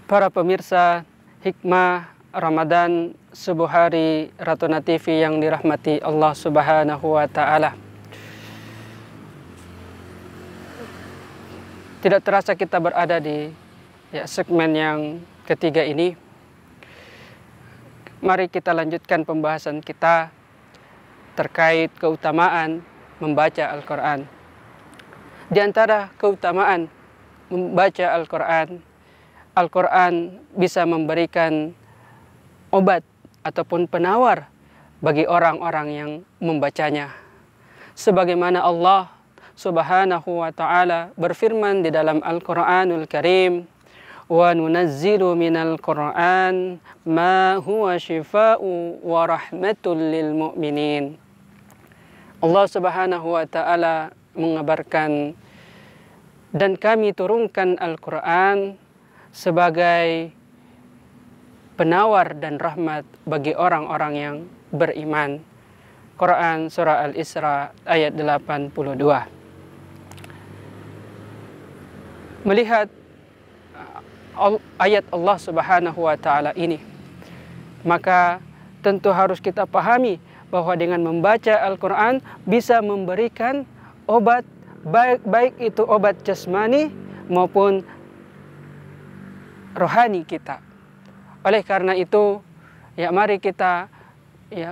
Para pemirsa Hikmah Ramadan Subuh Hari Ratuna TV yang dirahmati Allah Subhanahu wa Ta'ala. Tidak terasa kita berada di segmen yang ketiga ini. Mari kita lanjutkan pembahasan kita terkait keutamaan membaca Al-Quran. Di antara keutamaan membaca Al-Quran, Al-Quran bisa memberikan obat ataupun penawar bagi orang-orang yang membacanya. Sebagaimana Allah Subhanahu wa Ta'ala berfirman di dalam Al-Quranul Karim, wa nunazzilu minal Qur'an ma huwa shifaa'u wa rahmatul lil mu'minin. Allah Subhanahu wa Ta'ala mengabarkan, dan kami turunkan Al-Quran sebagai penawar dan rahmat bagi orang-orang yang beriman. Quran Surah Al-Isra ayat 82. Melihat ayat Allah Subhanahu wa Ta'ala ini, maka tentu harus kita pahami bahwa dengan membaca Al-Quran bisa memberikan obat, baik itu obat jasmani maupun rohani kita. Oleh karena itu, mari kita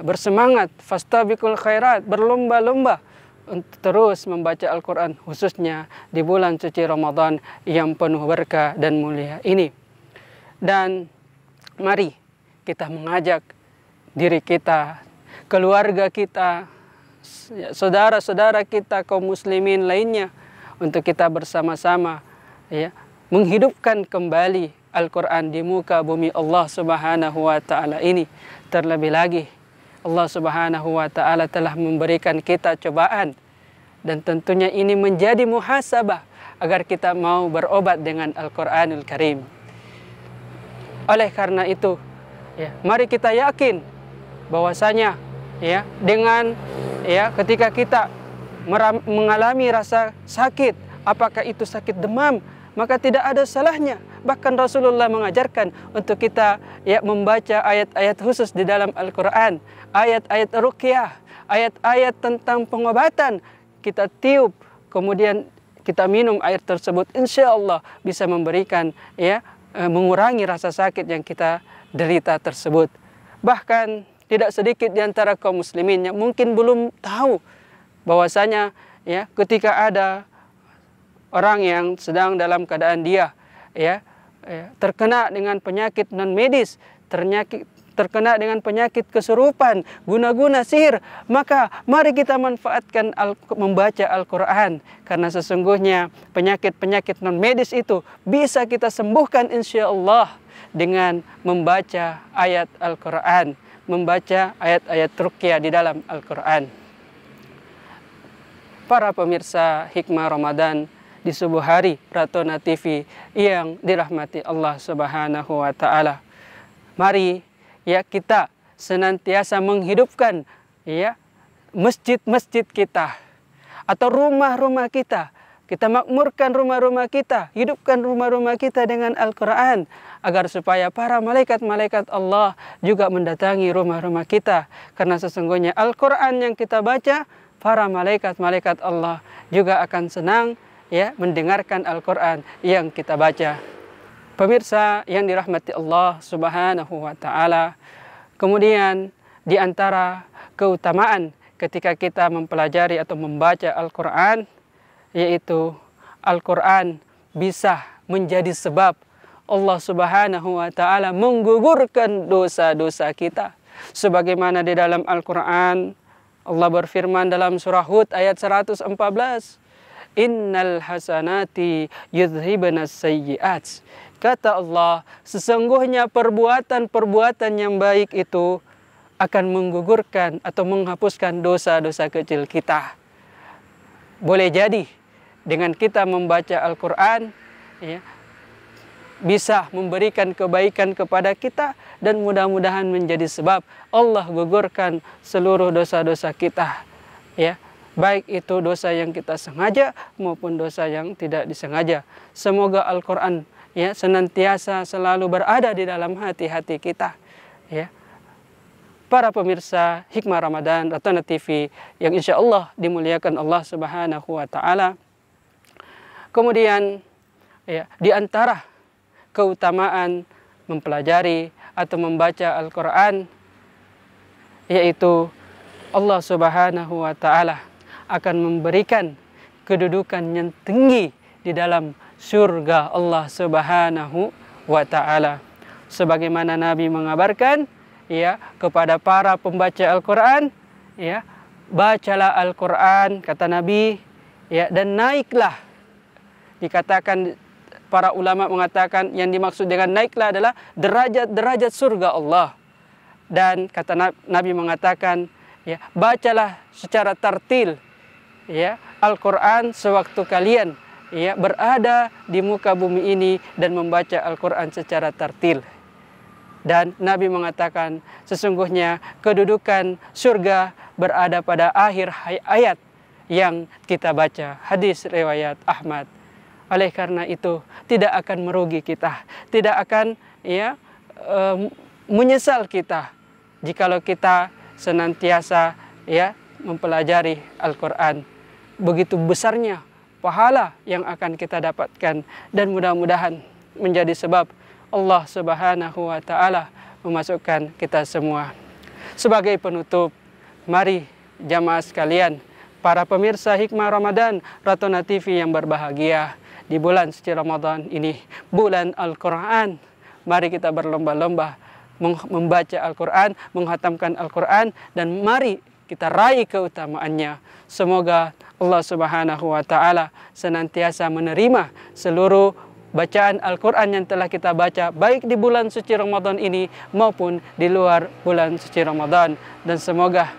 bersemangat, fastabiqul khairat, berlomba-lomba untuk terus membaca Al-Quran, khususnya di bulan suci Ramadan yang penuh berkah dan mulia ini. Dan mari kita mengajak diri kita, keluarga kita, saudara-saudara kita, kaum muslimin lainnya, untuk kita bersama-sama menghidupkan kembali Al-Quran di muka bumi Allah Subhanahu wa Ta'ala ini. Terlebih lagi Allah Subhanahu wa Ta'ala telah memberikan kita cobaan, dan tentunya ini menjadi muhasabah agar kita mau berobat dengan Al-Quranul Karim. Oleh karena itu, mari kita yakin bahwasanya dengan ketika kita mengalami rasa sakit, apakah itu sakit demam, maka tidak ada salahnya. Bahkan Rasulullah mengajarkan untuk kita membaca ayat-ayat khusus di dalam Al-Quran, ayat-ayat ruqyah, ayat-ayat tentang pengobatan. Kita tiup, kemudian kita minum air tersebut, insya Allah bisa memberikan mengurangi rasa sakit yang kita derita tersebut. Bahkan tidak sedikit di antara kaum muslimin yang mungkin belum tahu bahwasanya ketika ada orang yang sedang dalam keadaan dia terkena dengan penyakit non medis, terkena dengan penyakit kesurupan, guna-guna sihir, maka mari kita manfaatkan membaca Al-Quran, karena sesungguhnya penyakit-penyakit non medis itu bisa kita sembuhkan insya Allah dengan membaca ayat Al-Quran, membaca ayat-ayat ruqyah di dalam Al-Quran. Para pemirsa Hikmah Ramadan di subuh hari Ratuna TV yang dirahmati Allah Subhanahu wa Ta'ala, mari kita senantiasa menghidupkan masjid-masjid kita atau rumah-rumah kita. Kita makmurkan rumah-rumah kita, hidupkan rumah-rumah kita dengan Al-Quran, agar supaya para malaikat-malaikat Allah juga mendatangi rumah-rumah kita. Karena sesungguhnya Al-Quran yang kita baca, para malaikat-malaikat Allah juga akan senang mendengarkan Al-Quran yang kita baca. Pemirsa yang dirahmati Allah Subhanahu wa Ta'ala, kemudian di antara keutamaan ketika kita mempelajari atau membaca Al-Quran, yaitu Al-Quran bisa menjadi sebab Allah Subhanahu wa Ta'ala menggugurkan dosa-dosa kita. Sebagaimana di dalam Al-Quran Allah berfirman dalam surah Hud ayat 114, Innal hasanati yudhibanas sayyi'at. Kata Allah, sesungguhnya perbuatan-perbuatan yang baik itu akan menggugurkan atau menghapuskan dosa-dosa kecil kita. Boleh jadi dengan kita membaca Al-Quran bisa memberikan kebaikan kepada kita, dan mudah-mudahan menjadi sebab Allah gugurkan seluruh dosa-dosa kita. Baik itu dosa yang kita sengaja maupun dosa yang tidak disengaja. Semoga Al-Quran ya senantiasa selalu berada di dalam hati-hati kita, ya. Para pemirsa Hikmah Ramadan Ratona TV yang insya Allah dimuliakan Allah Subhanahu wa Ta'ala. Kemudian, ya, di antara keutamaan mempelajari atau membaca Al-Quran, yaitu Allah Subhanahu wa Ta'ala akan memberikan kedudukan yang tinggi di dalam surga Allah Subhanahu wa Ta'ala. Sebagaimana Nabi mengabarkan, ya, kepada para pembaca Al-Quran, ya, bacalah Al-Quran, kata Nabi, ya, dan naiklah. Dikatakan, para ulama mengatakan yang dimaksud dengan naiklah adalah derajat-derajat surga Allah. Dan kata Nabi mengatakan, ya, bacalah secara tartil, ya, Al-Quran sewaktu kalian, ya, berada di muka bumi ini dan membaca Al-Quran secara tartil. Dan Nabi mengatakan sesungguhnya kedudukan surga berada pada akhir ayat yang kita baca. Hadis riwayat Ahmad. Oleh karena itu tidak akan merugi kita, tidak akan, ya, menyesal kita jikalau kita senantiasa, ya, mempelajari Al-Quran. Begitu besarnya pahala yang akan kita dapatkan, dan mudah-mudahan menjadi sebab Allah Subhanahu wa Ta'ala memasukkan kita semua. Sebagai penutup, mari jamaah sekalian, para pemirsa Hikmah Ramadan Ratona TV yang berbahagia, di bulan suci Ramadan ini, bulan Al-Quran, mari kita berlomba-lomba membaca Al-Quran, menghatamkan Al-Quran, dan mari kita raih keutamaannya. Semoga Allah Subhanahu wa Ta'ala senantiasa menerima seluruh bacaan Al-Quran yang telah kita baca, baik di bulan suci Ramadan ini maupun di luar bulan suci Ramadan. Dan semoga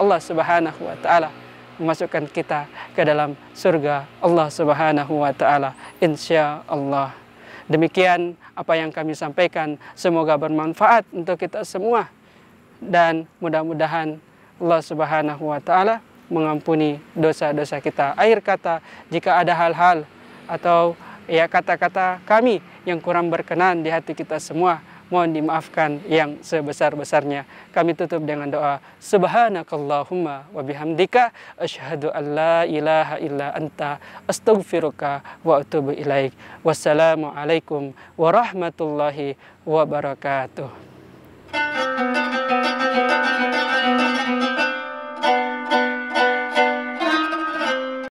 Allah Subhanahu wa Ta'ala memasukkan kita ke dalam surga Allah Subhanahu wa Ta'ala, insya Allah. Demikian apa yang kami sampaikan, semoga bermanfaat untuk kita semua, dan mudah-mudahan Allah Subhanahu wa Ta'ala mengampuni dosa-dosa kita. Akhir kata, jika ada hal-hal atau, ya, kata-kata kami yang kurang berkenan di hati kita semua, mohon dimaafkan yang sebesar-besarnya. Kami tutup dengan doa. Subhanakallahumma wa bihamdika asyhadu an la ilaha illa anta astaghfiruka wa atubu ilaik. Wassalamualaikum warahmatullahi wabarakatuh.